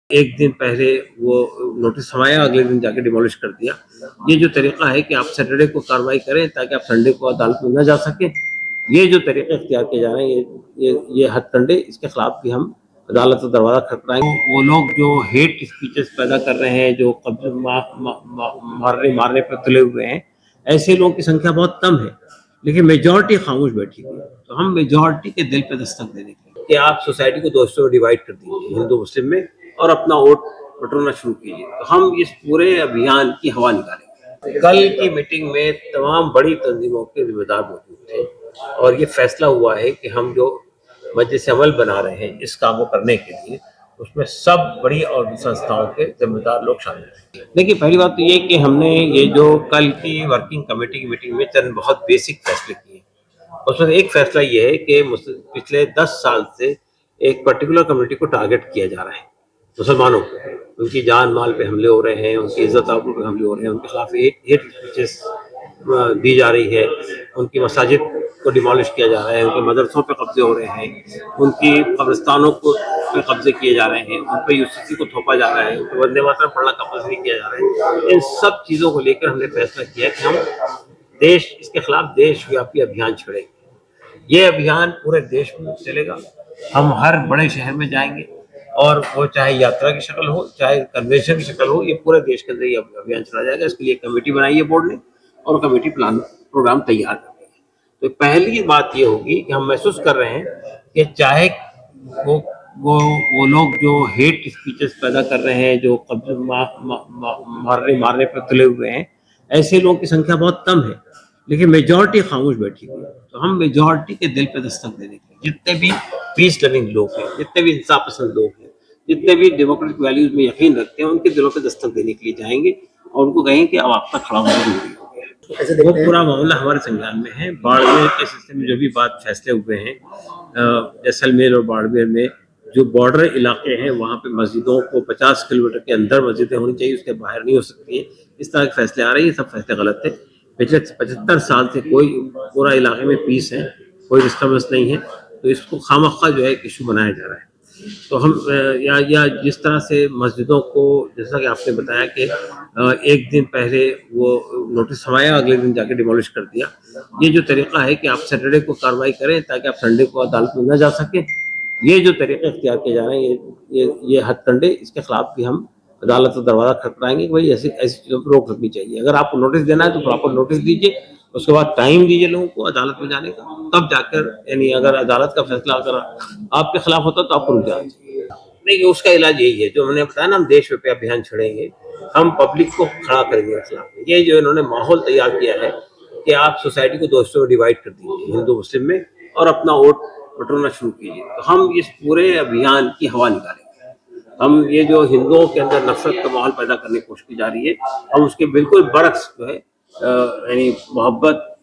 एक दिन पहले वो नोटिस थमाया, अगले दिन जाके डिमोलिश कर दिया। ये जो तरीका है कि आप सैटरडे को कार्रवाई करें ताकि आप संडे को अदालत में न जा सकें, ये जो तरीके इख्तियार किए जा रहे हैं, ये हथकंडे, इसके खिलाफ भी हम अदालत का दरवाजा खटखटाएंगे। वो लोग जो हेट स्पीचेस पैदा कर रहे हैं, जो कब्जे मारने पर तुले हुए हैं, ऐसे लोगों की संख्या बहुत कम है, लेकिन मेजॉरिटी खामोश बैठी हुई है। तो हम मेजॉरिटी के दिल पे दस्तक देने के लिए कि आप सोसाइटी को दो हिस्सों में डिवाइड कर दीजिए, हिंदू मुस्लिम में, और अपना वोट बटोरना शुरू कीजिए। तो हम इस पूरे अभियान की हवा निकालेंगे। कल की मीटिंग में तमाम बड़ी तंजीमों के जिम्मेदार मौजूद थे और ये फैसला हुआ है कि हम जो मजलिस अमल बना रहे हैं इस काम को करने के लिए, उसमें सब बड़ी और संस्थाओं के जिम्मेदार लोग शामिल हैं। देखिए, पहली बात तो ये कि हमने ये जो कल की वर्किंग कमेटी की मीटिंग में चंद बहुत बेसिक फैसले किए। उसमें एक फैसला ये है कि पिछले 10 साल से एक पर्टिकुलर कम्युनिटी को टारगेट किया जा रहा है, मुसलमानों को। उनकी जान माल पे हमले हो रहे हैं, उनकी इज्जत आबरू पे हमले हो रहे हैं, उनके खिलाफ हेट स्पीचेस दी जा रही है, उनकी मसाजिद को डिमोलिश किया जा रहा है, उनके मदरसों पे कब्जे हो रहे हैं, उनकी कब्रिस्तानों को पे कब्जे किए जा रहे हैं, उन पर यूसीसी को थोपा जा रहा है, उनको वंदे मातरम पढ़ना कंपल्सरी किया जा रहा है। इन सब चीज़ों को लेकर हमने फैसला किया कि हम इसके खिलाफ देशव्यापी अभियान छेड़ेंगे। ये अभियान पूरे देश में चलेगा। हम हर बड़े शहर में जाएंगे और वो चाहे यात्रा की शक्ल हो, चाहे कन्वेंशन की शक्ल हो, ये पूरे देश के अंदर ये अभियान चला जाएगा। इसके लिए कमेटी बनाई है बोर्ड ने और कमेटी प्रोग्राम तैयार कर रही है। तो पहली बात ये होगी कि हम महसूस कर रहे हैं कि चाहे वो वो लोग जो हेट स्पीचेस पैदा कर रहे हैं, जो कब्जे मारने पर तुले हुए हैं, ऐसे लोगों की संख्या बहुत कम है, लेकिन मेजॉरिटी खामोश बैठी हुई है। तो हम मेजॉरिटी के दिल पे दस्तक देने के लिए, जितने भी पीस लविंग लोग हैं, जितने भी इंसाफ पसंद लोग हैं, जितने भी डेमोक्रेटिक वैल्यूज में यकीन रखते हैं, उनके दिलों पे दस्तक देने के लिए जाएंगे और उनको कहेंगे कि अब आपका खड़ा होना जरूरी हो गया। वो पूरा मामला हमारे संज्ञान में है। बाड़मेर के सिलसिले में जो भी बात फैसले हुए हैं, जैसलमेर और बाड़मेर में जो बॉर्डर इलाके हैं, वहाँ पे मस्जिदों को 50 किलोमीटर के अंदर मस्जिदें होनी चाहिए, उसके बाहर नहीं हो सकती है। इस तरह के फैसले आ रहे हैं, सब फैसले गलत थे। पिछले 75 साल से कोई पूरा इलाके में पीस है, कोई डिस्टर्बेंस नहीं है, तो इसको खामख्वा जो है एक इशू बनाया जा रहा है। तो हम या जिस तरह से मस्जिदों को, जैसा कि आपने बताया कि एक दिन पहले वो नोटिस थमाया, अगले दिन जाके डिमोलिश कर दिया। ये जो तरीका है कि आप सैटरडे को कार्रवाई करें ताकि आप संडे को अदालत में न जा सकें, ये जो तरीके इख्तियार किए जा रहे हैं, ये हथकंडे, इसके खिलाफ भी हम अदालत का दरवाजा खटखटाएंगे कि भाई ऐसी ऐसी चीज़ों पर रोक लगनी चाहिए। अगर आपको नोटिस देना है तो प्रॉपर नोटिस दीजिए, उसके बाद टाइम दीजिए लोगों को अदालत में जाने का, तब जाकर, यानी अगर अदालत का फैसला अगर आपके खिलाफ होता तो आपको रुक जाना चाहिए। नहीं, उसका इलाज यही है जो मैंने बताया ना, हम देशव्यापी अभियान छेड़ेंगे, हम पब्लिक को खड़ा करेंगे खिलाफ। ये जो इन्होंने माहौल तैयार किया है कि आप सोसाइटी को दो हिस्सों में डिवाइड कर दीजिए, हिंदू मुस्लिम में, और अपना वोट बटोरना शुरू कीजिए। तो हम इस पूरे अभियान की हवा निकालेंगे। हम ये जो हिंदुओं के अंदर नफरत का माहौल पैदा करने की कोशिश की जा रही है, हम उसके बिल्कुल बरक्स जो है, यानी मोहब्बत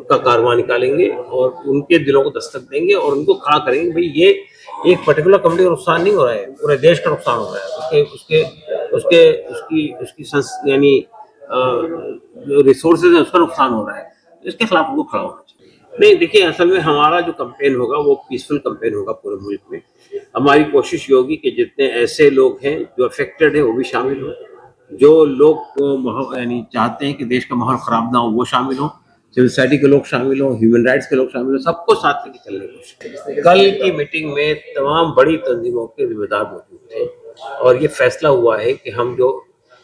का कारवां निकालेंगे और उनके दिलों को दस्तक देंगे और उनको खड़ा करेंगे। भाई ये एक पर्टिकुलर कम्युनिटी का नुकसान नहीं हो रहा है, पूरे देश का नुकसान हो रहा है। उसके उसके उसकी उसकी यानी जो रिसोर्सेज है उसका नुकसान हो रहा है, तो इसके खिलाफ उनको खड़ा होना चाहिए। नहीं, देखिए, असल में हमारा जो कैंपेन होगा वो पीसफुल कैंपेन होगा पूरे मुल्क में। हमारी कोशिश ये होगी कि जितने ऐसे लोग हैं जो अफेक्टेड है वो भी शामिल हो, जो लोग यानी चाहते हैं कि देश का माहौल खराब ना हो वो शामिल हो, सिविल सोसाइटी के लोग शामिल हो, ह्यूमन राइट्स के लोग शामिल हो, सबको साथ लेके चलने की कोशिश। कल की मीटिंग में तमाम बड़ी तंजीमों के जिम्मेदार मौजूद थे और ये फैसला हुआ है कि हम जो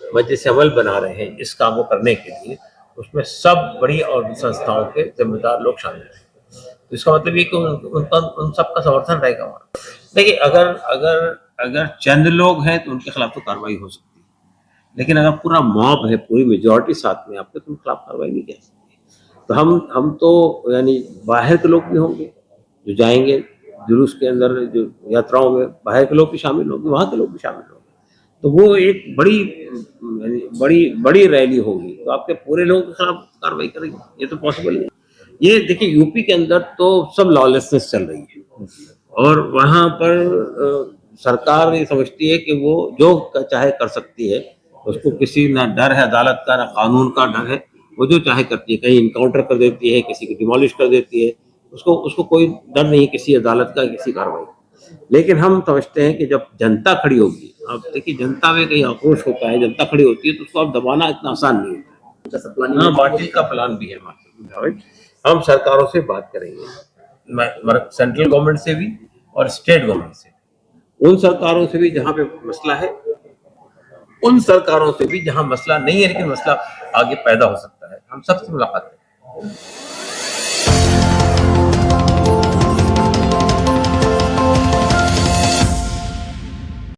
मजलिस अमल बना रहे हैं इस काम को करने के लिए, उसमें सब बड़ी और संस्थाओं के जिम्मेदार लोग शामिल हैं। तो इसका मतलब ये कि उन सबका समर्थन रहेगा हमारा। देखिए, अगर अगर अगर चंद लोग हैं तो उनके खिलाफ तो कार्रवाई हो सकती है, लेकिन अगर पूरा मॉब है, पूरी मेजॉरिटी साथ में आपके, तो उनके खिलाफ कार्रवाई नहीं कर सकती। तो हम तो यानी बाहर के लोग भी होंगे जो जाएंगे जुलूस के अंदर, जो यात्राओं में बाहर के लोग भी शामिल होंगे, वहाँ के लोग भी शामिल होंगे। तो वो एक बड़ी बड़ी रैली होगी, तो आपके पूरे लोगों के खिलाफ कार्रवाई करेंगे, ये तो पॉसिबल नहीं। ये देखिए, यूपी के अंदर तो सब लॉलेसनेस चल रही है और वहाँ पर सरकार ये समझती है कि वो जो चाहे कर सकती है, उसको किसी ना डर है अदालत का, ना कानून का डर है। वो जो चाहे करती है, कहीं इनकाउंटर कर देती है, किसी को डिमोलिश कर देती है, उसको उसको कोई डर नहीं किसी अदालत का, किसी कार्रवाई। लेकिन हम समझते हैं कि जब जनता खड़ी होगी, अब देखिए जनता में कहीं आक्रोश होता है, जनता खड़ी होती है तो उसको अब दबाना इतना आसान नहीं होता। हाँ, पार्टी का प्लान भी है हमारे। हम सरकारों से बात करेंगे, सेंट्रल गवर्नमेंट से भी और स्टेट गवर्नमेंट से, उन सरकारों से भी जहाँ पे मसला है, उन सरकारों से भी जहाँ मसला नहीं है लेकिन मसला आगे पैदा हो सकता है, हम सबसे मुलाकात करेंगे।